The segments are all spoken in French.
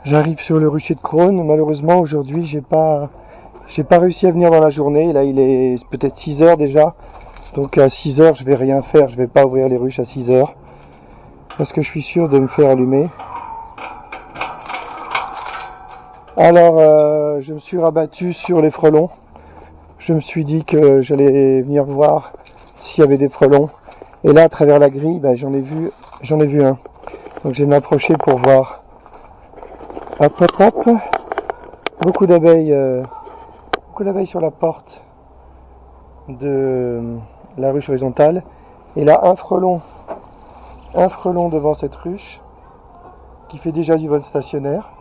J'arrive sur le rucher de Crosne. Malheureusement aujourd'hui j'ai pas réussi à venir dans la journée. Là il est peut-être 6 heures déjà. Donc à 6 heures je vais rien faire, je vais pas ouvrir les ruches à 6 heures. Parce que je suis sûr de me faire allumer. Alors je me suis rabattu sur les frelons. Je me suis dit que j'allais venir voir s'il y avait des frelons. Et là à travers la grille, ben, j'en ai vu un. Donc je vais m'approcher pour voir. Hop hop hop. Beaucoup d'abeilles sur la porte de la ruche horizontale. Et là un frelon devant cette ruche qui fait déjà du vol stationnaire.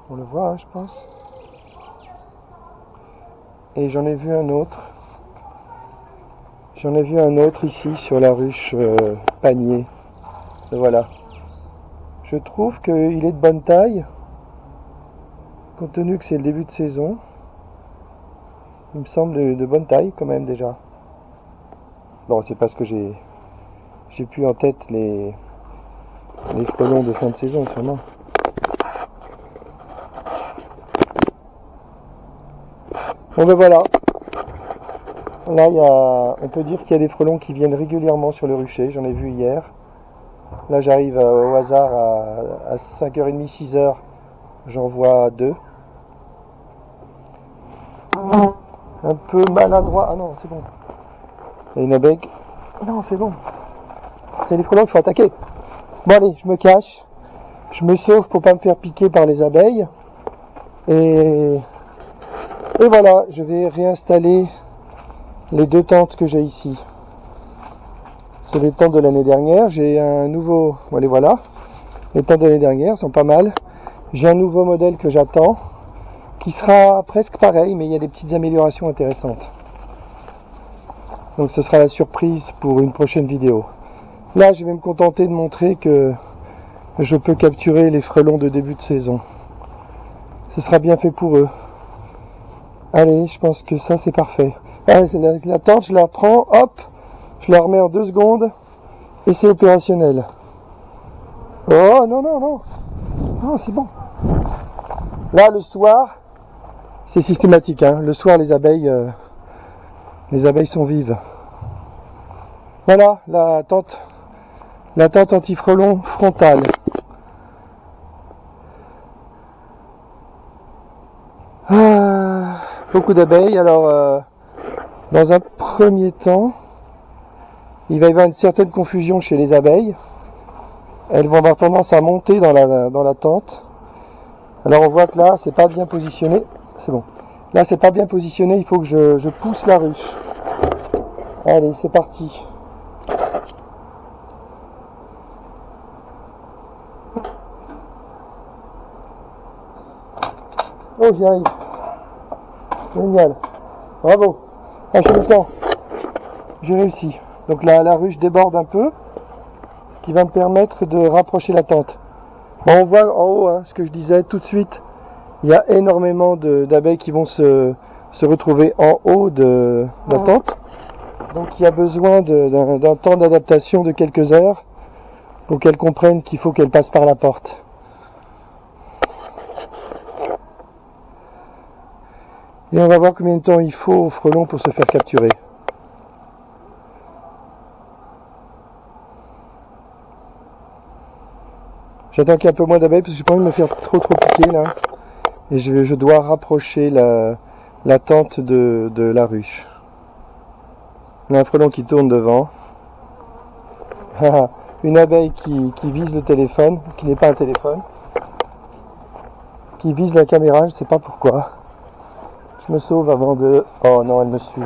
On le voit, hein, je pense. Et j'en ai vu un autre. Ici sur la ruche panier. Le voilà. Je trouve qu'il est de bonne taille. Compte tenu que c'est le début de saison. Il me semble de bonne taille quand même déjà. Bon, c'est parce que j'ai plus en tête les frelons de fin de saison sûrement. Bon ben voilà. Là on peut dire qu'il y a des frelons qui viennent régulièrement sur le rucher. J'en ai vu hier. Là j'arrive au hasard à 5h30, 6h. J'en vois 2. Un peu maladroit. Ah non, c'est bon. Il y a une abeille. Non, c'est bon. C'est les frelons qu'il faut attaquer. Bon allez, je me cache. Je me sauve pour pas me faire piquer par les abeilles. Et voilà, je vais réinstaller les 2 tentes que j'ai ici. C'est les tentes de l'année dernière. J'ai un nouveau... Bon, les voilà. Les tentes de l'année dernière sont pas mal. J'ai un nouveau modèle que j'attends, qui sera presque pareil, mais il y a des petites améliorations intéressantes. Donc ce sera la surprise pour une prochaine vidéo. Là, je vais me contenter de montrer que je peux capturer les frelons de début de saison. Ce sera bien fait pour eux. Allez, je pense que ça c'est parfait. Allez, la tente, je la prends, hop, je la remets en 2 secondes et c'est opérationnel. Oh non, non, non. Non, c'est bon. Là, le soir, c'est systématique. Hein. Le soir, les abeilles sont vives. Voilà, la tente anti-frelon frontale. Beaucoup d'abeilles. Alors, dans un premier temps, il va y avoir une certaine confusion chez les abeilles. Elles vont avoir tendance à monter dans la tente. Alors on voit que là, c'est pas bien positionné. C'est bon. Là, c'est pas bien positionné. Il faut que je pousse la ruche. Allez, c'est parti. Oh, j'y arrive. Génial. Bravo. Lâchez le temps. J'ai réussi. Donc là, la ruche déborde un peu, ce qui va me permettre de rapprocher la tente. Bon, on voit en haut, hein, ce que je disais tout de suite. Il y a énormément d'abeilles qui vont se retrouver en haut de la tente. Donc il y a besoin d'un temps d'adaptation de quelques heures pour qu'elles comprennent qu'il faut qu'elles passent par la porte. Et on va voir combien de temps il faut aux frelons pour se faire capturer. J'attends qu'il y ait un peu moins d'abeilles parce que j'ai pas envie de me faire trop piquer là. Et je dois rapprocher la tente de la ruche. Il y a un frelon qui tourne devant. Une abeille qui vise le téléphone, qui n'est pas un téléphone. Qui vise la caméra, je ne sais pas pourquoi. Je me sauve avant de... Oh non, elle me suit.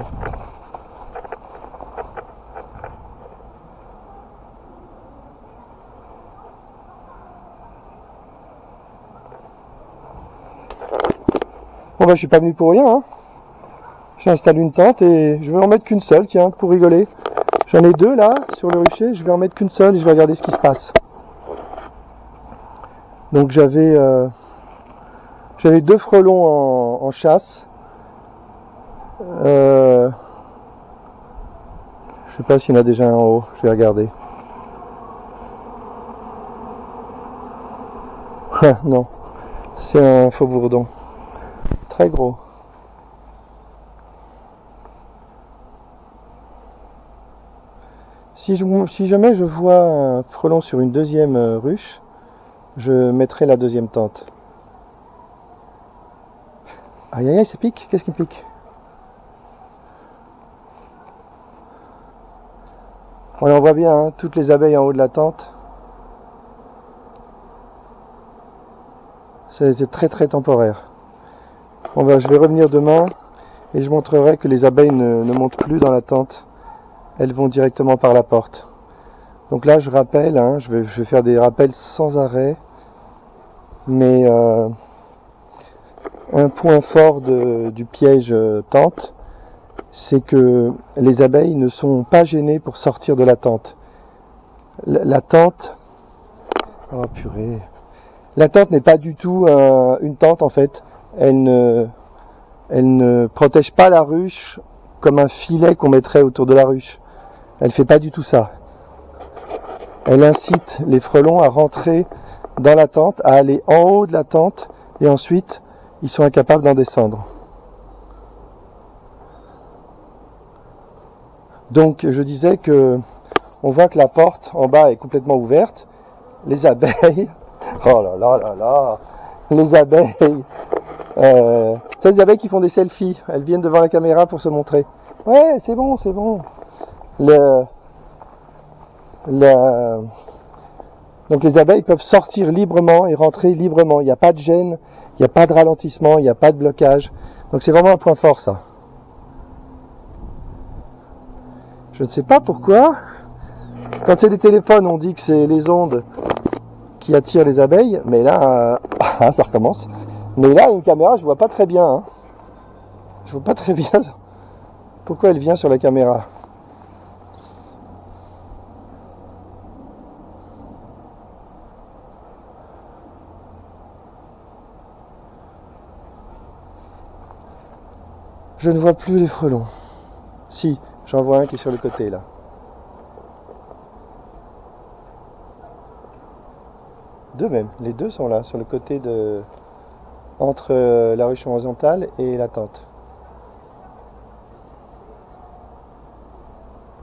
Bon bah je suis pas venu pour rien, hein. J'installe une tente et je vais en mettre qu'une seule, tiens, pour rigoler. J'en ai 2 là, sur le rucher, je vais en mettre qu'une seule et je vais regarder ce qui se passe. Donc j'avais 2 frelons en chasse. Je sais pas s'il y en a déjà un en haut, je vais regarder. Non, c'est un faux bourdon. Très gros. Si jamais je vois un frelon sur une deuxième ruche, je mettrai la deuxième tente. Aïe aïe aïe, ça pique? Qu'est-ce qui me pique? On voit bien, hein, toutes les abeilles en haut de la tente. C'est très très temporaire. Bon ben, je vais revenir demain et je montrerai que les abeilles ne montent plus dans la tente. Elles vont directement par la porte. Donc là je rappelle, hein, je vais faire des rappels sans arrêt. Mais un point fort du piège tente, c'est que les abeilles ne sont pas gênées pour sortir de la tente. La tente... Oh purée... La tente n'est pas du tout une tente en fait. Elle ne protège pas la ruche comme un filet qu'on mettrait autour de la ruche. Elle fait pas du tout ça. Elle incite les frelons à rentrer dans la tente, à aller en haut de la tente et ensuite ils sont incapables d'en descendre. Donc je disais que on voit que la porte en bas est complètement ouverte. Les abeilles... Oh là là là là, les abeilles, c'est les abeilles qui font des selfies, elles viennent devant la caméra pour se montrer. Ouais, c'est bon, c'est bon. Donc les abeilles peuvent sortir librement et rentrer librement, il n'y a pas de gêne, il n'y a pas de ralentissement, il n'y a pas de blocage. Donc c'est vraiment un point fort ça. Je ne sais pas pourquoi, quand c'est des téléphones on dit que c'est les ondes qui attire les abeilles, mais là, ça recommence. Mais là, une caméra, je vois pas très bien. Hein. Je vois pas très bien pourquoi elle vient sur la caméra. Je ne vois plus les frelons. Si, j'en vois un qui est sur le côté là. Deux même, les deux sont là, sur le côté de... entre la ruche horizontale et la tente.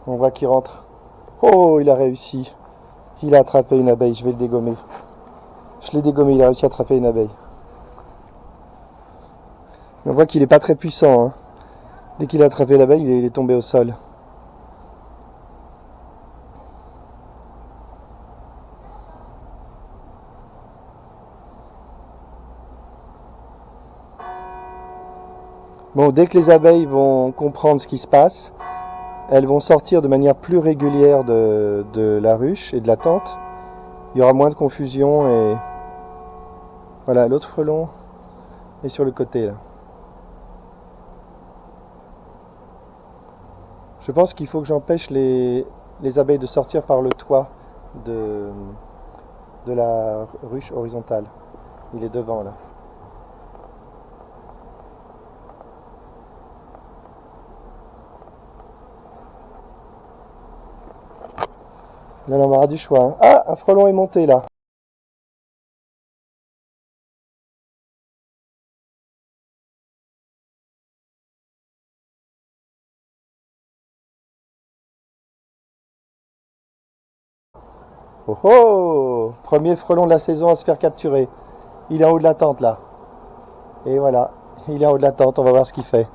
On voit qu'il rentre. Oh, il a réussi. Il a attrapé une abeille, je vais le dégommer. Je l'ai dégommé, il a réussi à attraper une abeille. On voit qu'il n'est pas très puissant. Hein. Dès qu'il a attrapé l'abeille, il est tombé au sol. Bon, dès que les abeilles vont comprendre ce qui se passe, elles vont sortir de manière plus régulière de la ruche et de la tente. Il y aura moins de confusion et... Voilà, l'autre frelon est sur le côté là. Je pense qu'il faut que j'empêche les abeilles de sortir par le toit de la ruche horizontale. Il est devant là. Là, on aura du choix. Hein. Ah, un frelon est monté là. Oh oh! Premier frelon de la saison à se faire capturer. Il est en haut de la tente là. Et voilà, il est en haut de la tente, on va voir ce qu'il fait.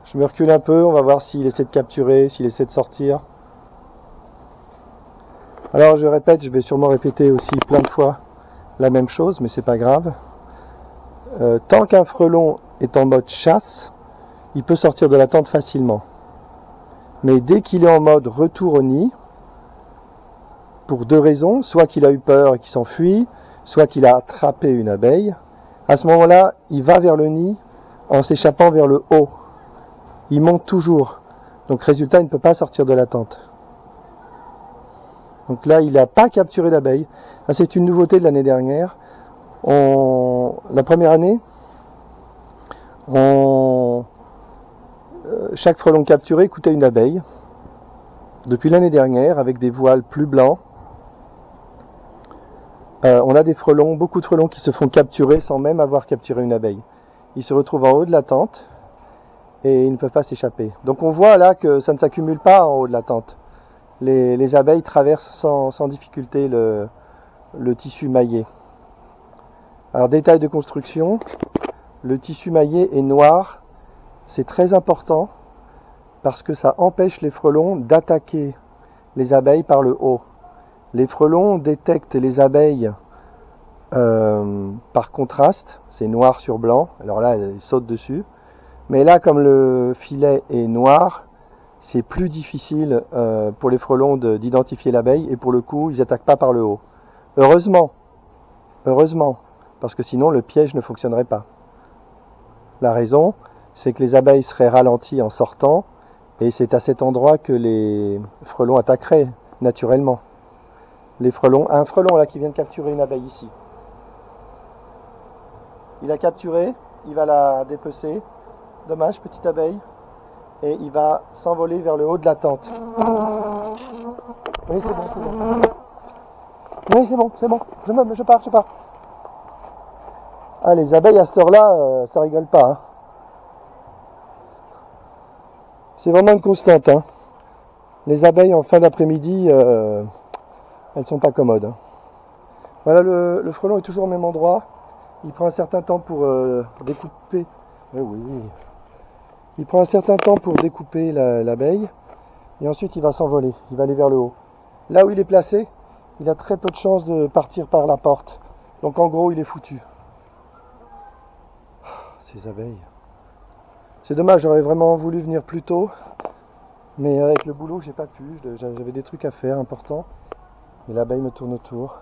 Je me recule un peu, on va voir s'il essaie de capturer, s'il essaie de sortir. Alors je répète, je vais sûrement répéter aussi plein de fois la même chose, mais c'est pas grave. Tant qu'un frelon est en mode chasse, il peut sortir de la tente facilement. Mais dès qu'il est en mode retour au nid, pour deux raisons, soit qu'il a eu peur et qu'il s'enfuit, soit qu'il a attrapé une abeille, à ce moment-là, il va vers le nid en s'échappant vers le haut. Il monte toujours. Donc résultat, il ne peut pas sortir de la tente. Donc là, il n'a pas capturé l'abeille. C'est une nouveauté de l'année dernière. La première année, chaque frelon capturé coûtait une abeille. Depuis l'année dernière, avec des voiles plus blancs, On a des frelons, beaucoup de frelons qui se font capturer sans même avoir capturé une abeille. Ils se retrouvent en haut de la tente et ils ne peuvent pas s'échapper. Donc on voit là que ça ne s'accumule pas en haut de la tente. Les abeilles traversent sans difficulté le tissu maillé. Alors détail de construction, le tissu maillé est noir, c'est très important parce que ça empêche les frelons d'attaquer les abeilles par le haut. Les frelons détectent les abeilles par contraste, c'est noir sur blanc, alors là ils sautent dessus. Mais là, comme le filet est noir, c'est plus difficile pour les frelons d'identifier l'abeille et pour le coup, ils n'attaquent pas par le haut. Heureusement, parce que sinon le piège ne fonctionnerait pas. La raison, c'est que les abeilles seraient ralenties en sortant et c'est à cet endroit que les frelons attaqueraient naturellement. Les frelons, un frelon là qui vient de capturer une abeille ici. Il a capturé, il va la dépecer. Dommage, petite abeille. Et il va s'envoler vers le haut de la tente. Oui, c'est bon, c'est bon. Oui, c'est bon. Je pars. Ah, les abeilles à cette heure-là, ça rigole pas. Hein. C'est vraiment une constante. Hein. Les abeilles en fin d'après-midi, elles sont pas commodes. Hein. Voilà, le frelon est toujours au même endroit. Il prend un certain temps pour découper. Oui. Il prend un certain temps pour découper l'abeille et ensuite il va s'envoler, il va aller vers le haut. Là où il est placé, il a très peu de chances de partir par la porte. Donc en gros, il est foutu. Ces abeilles. C'est dommage, j'aurais vraiment voulu venir plus tôt. Mais avec le boulot, j'ai pas pu. J'avais des trucs à faire importants. Et l'abeille me tourne autour.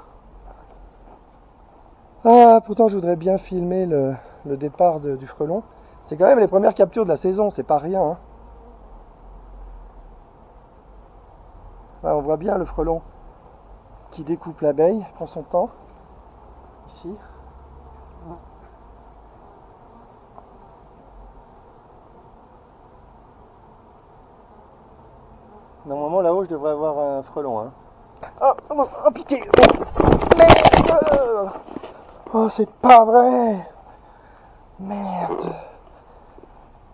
Ah, pourtant je voudrais bien filmer le départ du frelon. C'est quand même les premières captures de la saison, c'est pas rien. Hein. Là, on voit bien le frelon qui découpe l'abeille, prend son temps. Ici. Normalement là-haut je devrais avoir un frelon. Hein. Oh piqué. Merde. Oh c'est pas vrai. Merde.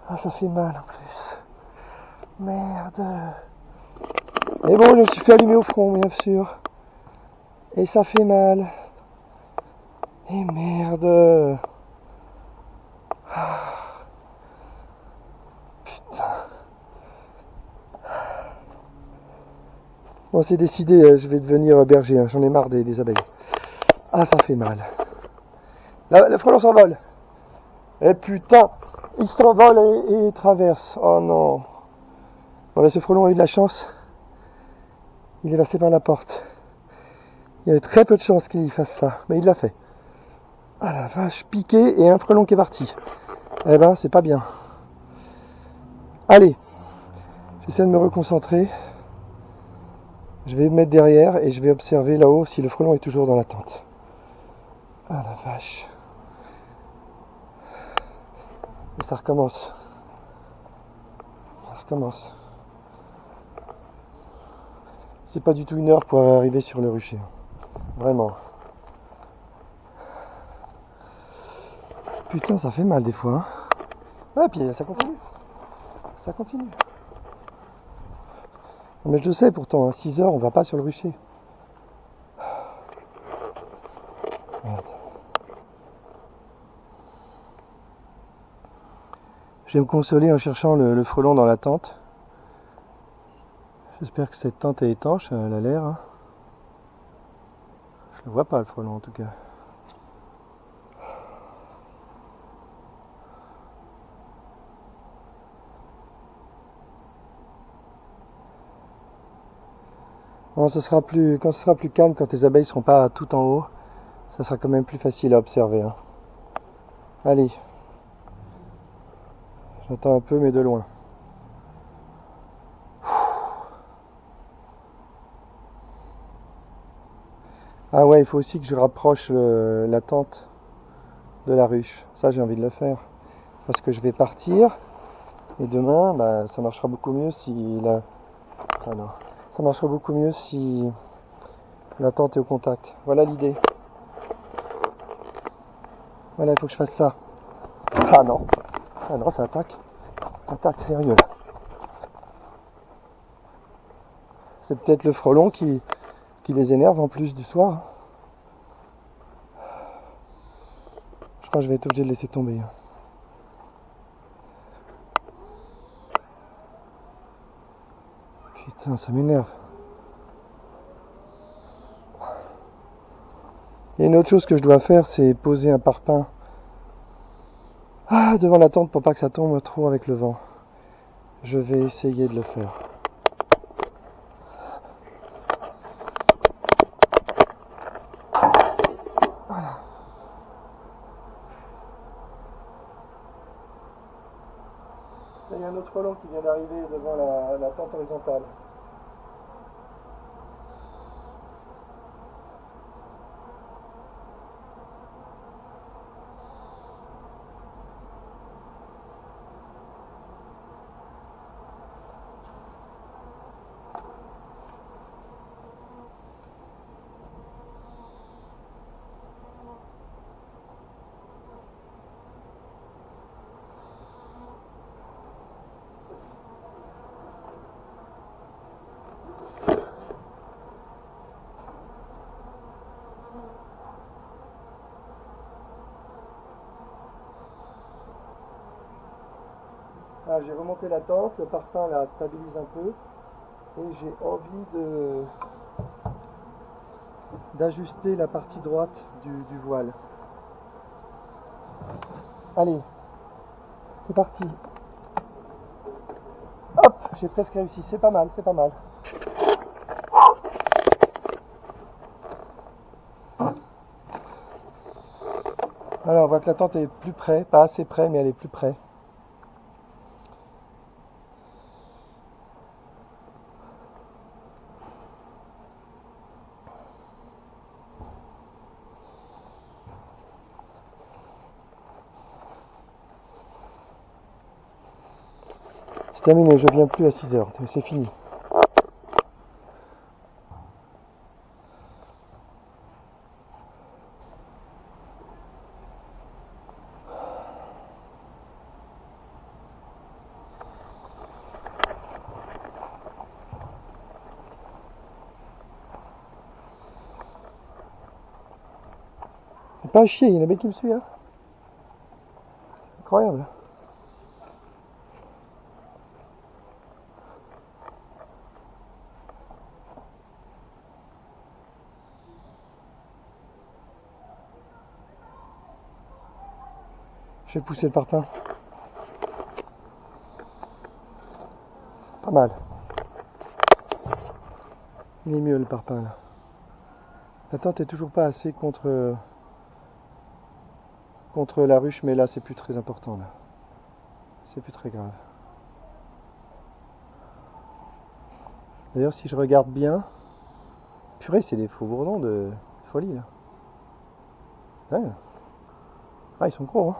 Ah ça fait mal en plus. Merde. Mais bon, je me suis fait allumer au front, bien sûr. Et ça fait mal. Et merde. Putain. Bon, c'est décidé, je vais devenir berger. Hein. J'en ai marre des abeilles. Ah, ça fait mal. Là, le frelon s'envole. Et putain, il s'envole et traverse. Oh non. Bon, là, ce frelon a eu de la chance. Il est passé par la porte. Il y avait très peu de chances qu'il fasse ça, mais il l'a fait. Ah la vache, piqué et un frelon qui est parti. Eh ben, c'est pas bien. Allez, j'essaie de me reconcentrer. Je vais me mettre derrière et je vais observer là-haut si le frelon est toujours dans la tente. Ah la vache. Et ça recommence. C'est pas du tout une heure pour arriver sur le rucher. Vraiment. Putain, ça fait mal des fois. Hein. Ouais, puis ça continue. Mais je sais pourtant, à 6 heures, on va pas sur le rucher. Merde. Je vais me consoler en cherchant le frelon dans la tente. J'espère que cette tente est étanche, elle a l'air. Hein. Je le vois pas le frelon en tout cas. Bon, quand ce sera plus calme, quand les abeilles seront pas tout en haut, ça sera quand même plus facile à observer. Hein. Allez. J'entends un peu mais de loin. Ah ouais, il faut aussi que je rapproche la tente de la ruche. Ça, j'ai envie de le faire. Parce que je vais partir. Et demain, bah, ça marchera beaucoup mieux si ça marchera beaucoup mieux si la tente est au contact. Voilà l'idée. Voilà, il faut que je fasse ça. Ah non. Ah non, ça attaque. Ça attaque sérieux là. C'est peut-être le frelon qui les énerve en plus du soir. Je crois que je vais être obligé de laisser tomber. Putain, ça m'énerve. Il y a une autre chose que je dois faire, c'est poser un parpaing devant la tente pour pas que ça tombe trop avec le vent. Je vais essayer de le faire. Voilà. Il y a un autre frelon qui vient d'arriver devant la tente horizontale. Ah, j'ai remonté la tente, le parpaing la stabilise un peu et j'ai envie d'ajuster la partie droite du voile. Allez, c'est parti. Hop, j'ai presque réussi, c'est pas mal, c'est pas mal. Alors on voit que la tente est plus près, pas assez près mais elle est plus près. C'est terminé, je viens plus à 6 heures, c'est fini. C'est pas à chier, il y en a bien qui me suit, hein. Incroyable. Je vais pousser le parpaing. Pas mal. Il est mieux le parpaing là. La tente est toujours pas assez contre la ruche, mais là c'est plus très important là. C'est plus très grave. D'ailleurs si je regarde bien, purée c'est des faux bourdons de folie là. Ouais. Ah ils sont gros hein.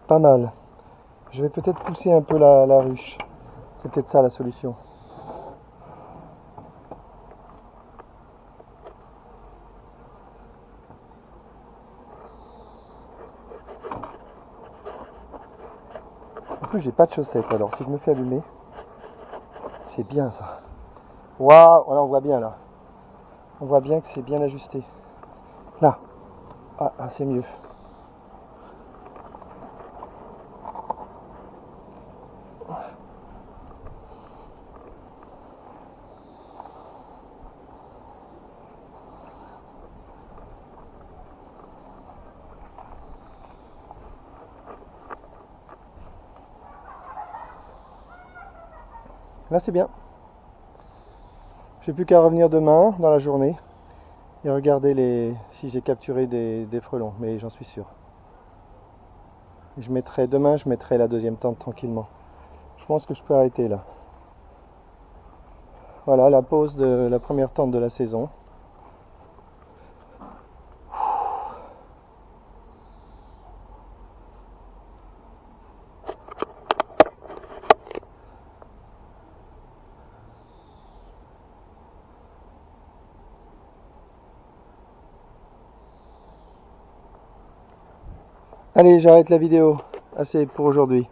Pas mal. Je vais peut-être pousser un peu la ruche. C'est peut-être ça la solution. En plus j'ai pas de chaussettes alors si je me fais allumer, c'est bien ça. Waouh, là on voit bien là. On voit bien que c'est bien ajusté. Là. Ah c'est mieux. Là c'est bien. J'ai plus qu'à revenir demain dans la journée et regarder si j'ai capturé des frelons, mais j'en suis sûr. Demain je mettrai la deuxième tente tranquillement. Je pense que je peux arrêter là. Voilà la pause de la première tente de la saison. Allez, j'arrête la vidéo. Assez pour aujourd'hui.